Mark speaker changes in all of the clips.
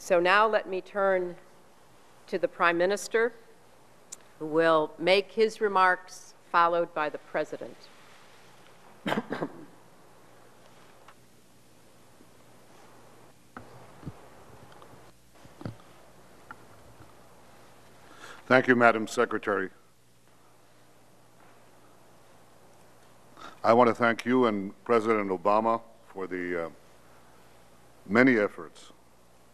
Speaker 1: So now let me turn to the Prime Minister, who will make his remarks, followed by the President.
Speaker 2: Thank you, Madam Secretary. I want to thank you and President Obama for the many efforts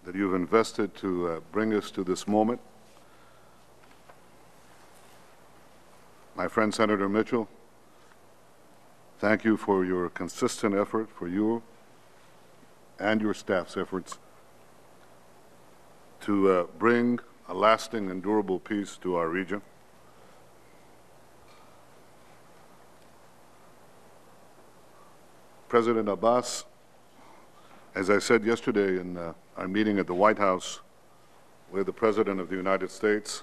Speaker 2: that you've invested to bring us to this moment. My friend Senator Mitchell, thank you for your consistent effort, for you and your staff's efforts to bring a lasting and durable peace to our region. President Abbas, as I said yesterday in our meeting at the White House with the President of the United States,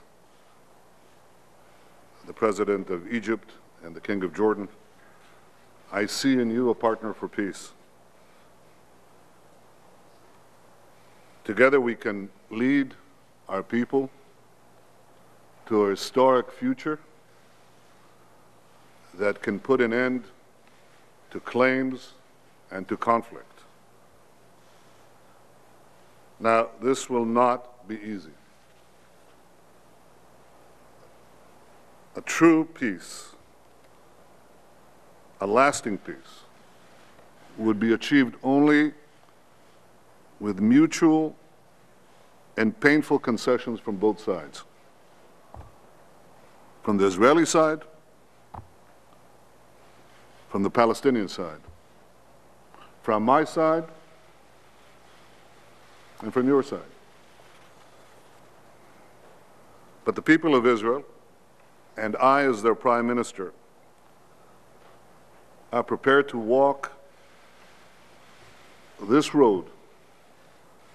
Speaker 2: the President of Egypt, and the King of Jordan, I see in you a partner for peace. Together we can lead our people to a historic future that can put an end to claims and to conflict. Now, this will not be easy. A true peace, a lasting peace, would be achieved only with mutual and painful concessions from both sides. From the Israeli side, from the Palestinian side, from my side, and from your side. But the people of Israel, and I as their Prime Minister, are prepared to walk this road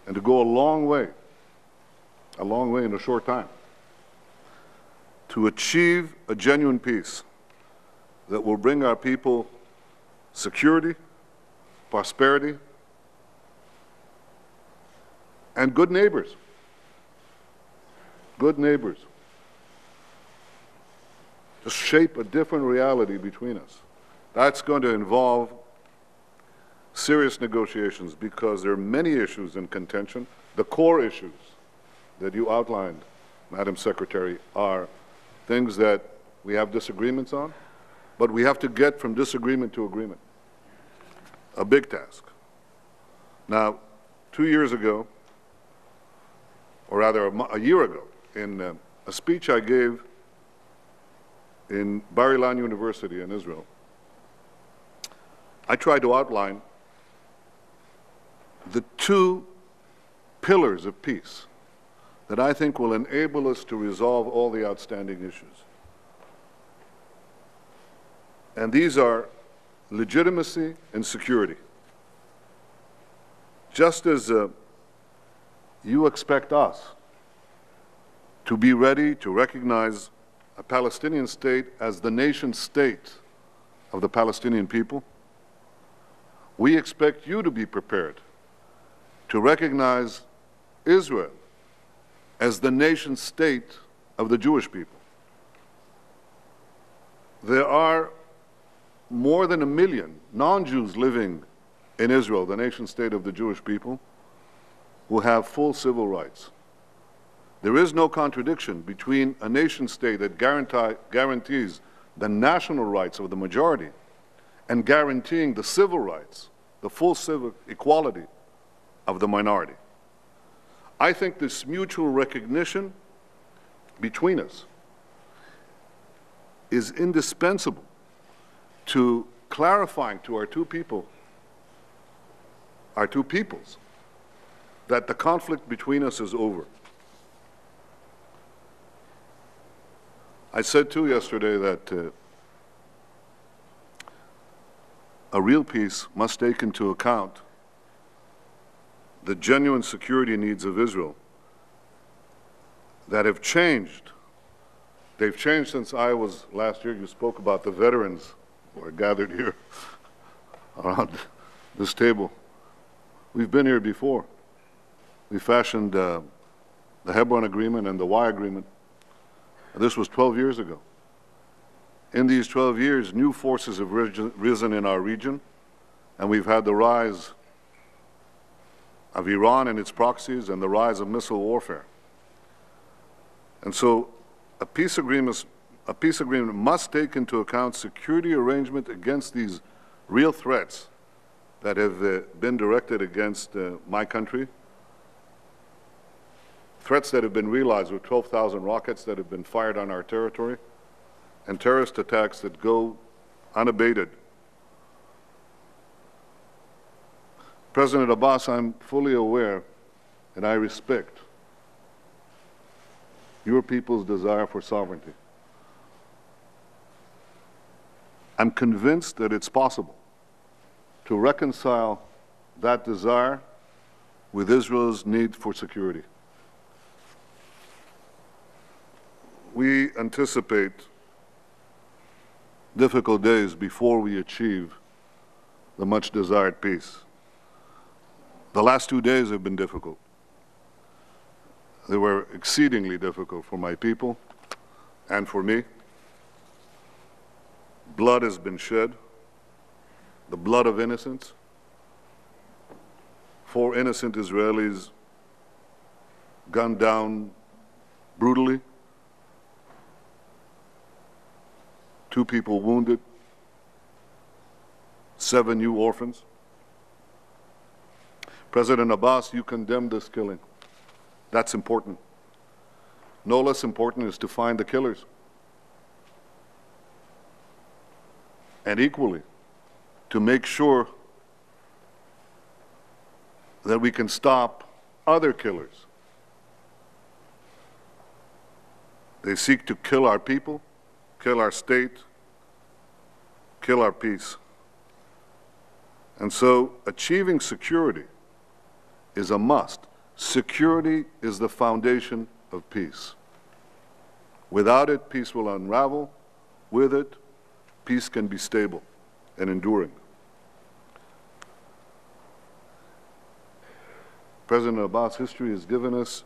Speaker 2: and to go a long way in a short time, to achieve a genuine peace that will bring our people security, prosperity, and good neighbors. Good neighbors. To shape a different reality between us. That's going to involve serious negotiations because there are many issues in contention. The core issues that you outlined, Madam Secretary, are things that we have disagreements on, but we have to get from disagreement to agreement. A big task. Now, 2 years ago, or rather a year ago, in a speech I gave in Bar Ilan University in Israel, I tried to outline the two pillars of peace that I think will enable us to resolve all the outstanding issues. And these are legitimacy and security. Just as you expect us to be ready to recognize a Palestinian state as the nation state of the Palestinian people, we expect you to be prepared to recognize Israel as the nation state of the Jewish people. There are more than 1 million non-Jews living in Israel, the nation state of the Jewish people, who have full civil rights. There is no contradiction between a nation state that guarantees the national rights of the majority and guaranteeing the civil rights, the full civil equality of the minority. I think this mutual recognition between us is indispensable to clarifying to our two peoples, that the conflict between us is over. I said too yesterday that a real peace must take into account the genuine security needs of Israel that have changed. They've changed since I was last year. You spoke about the veterans who are gathered here around this table. We've been here before. we fashioned the Hebron Agreement and the Y Agreement. This was 12 years ago. In these 12 years, new forces have risen in our region, and we've had the rise of Iran and its proxies and the rise of missile warfare. And so a peace agreement must take into account security arrangement against these real threats that have been directed against my country, threats that have been realized with 12,000 rockets that have been fired on our territory, and terrorist attacks that go unabated. President Abbas, I'm fully aware and I respect your people's desire for sovereignty. I'm convinced that it's possible to reconcile that desire with Israel's need for security. We anticipate difficult days before we achieve the much desired peace. The last 2 days have been difficult. They were exceedingly difficult for my people and for me. Blood has been shed, the blood of innocents. 4 innocent Israelis gunned down brutally. 2 people wounded, 7 new orphans. President Abbas, you condemned this killing. That's important. No less important is to find the killers. And equally, to make sure that we can stop other killers. They seek to kill our people, kill our state, kill our peace. And so achieving security is a must. Security is the foundation of peace. Without it, peace will unravel. With it, peace can be stable and enduring. President Abbas, history has given us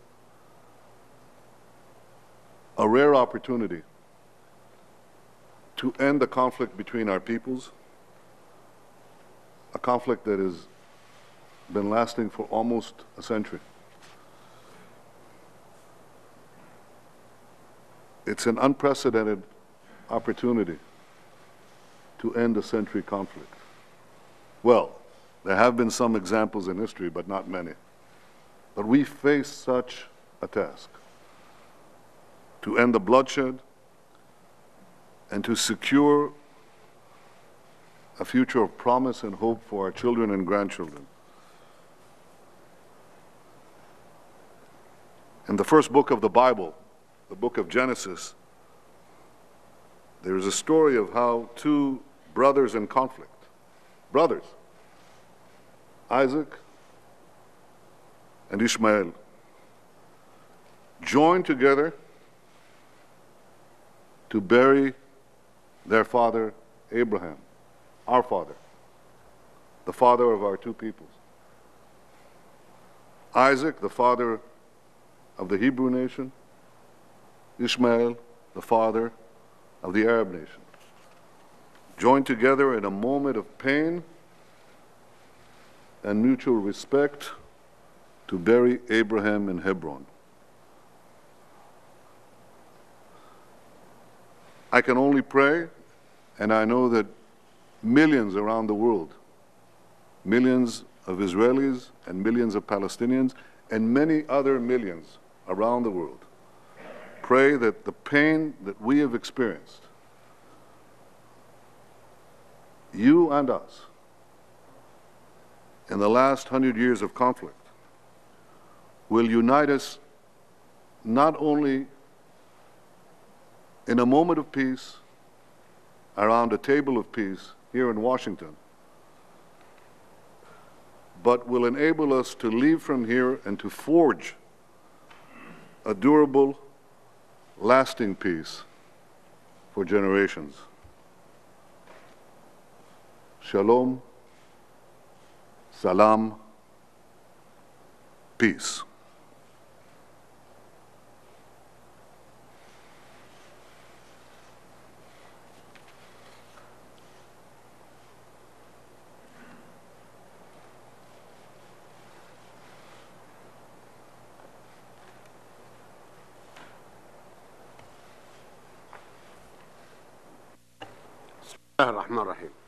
Speaker 2: a rare opportunity to end the conflict between our peoples, a conflict that has been lasting for almost a century. It's an unprecedented opportunity to end a century conflict. Well, there have been some examples in history, but not many. But we face such a task to end the bloodshed and to secure a future of promise and hope for our children and grandchildren. In the first book of the Bible, the book of Genesis, there is a story of how 2 brothers in conflict, brothers, Isaac and Ishmael, joined together to bury their father Abraham, our father, the father of our 2 peoples. Isaac, the father of the Hebrew nation, Ishmael, the father of the Arab nation, joined together in a moment of pain and mutual respect to bury Abraham in Hebron. I can only pray, and I know that millions around the world, millions of Israelis and millions of Palestinians, and many other millions around the world, pray that the pain that we have experienced, you and us, in the last 100 years of conflict, will unite us not only in a moment of peace, around a table of peace here in Washington, but will enable us to leave from here and to forge a durable, lasting peace for generations. Shalom, salam, peace.
Speaker 3: الله الرحمن الرحيم.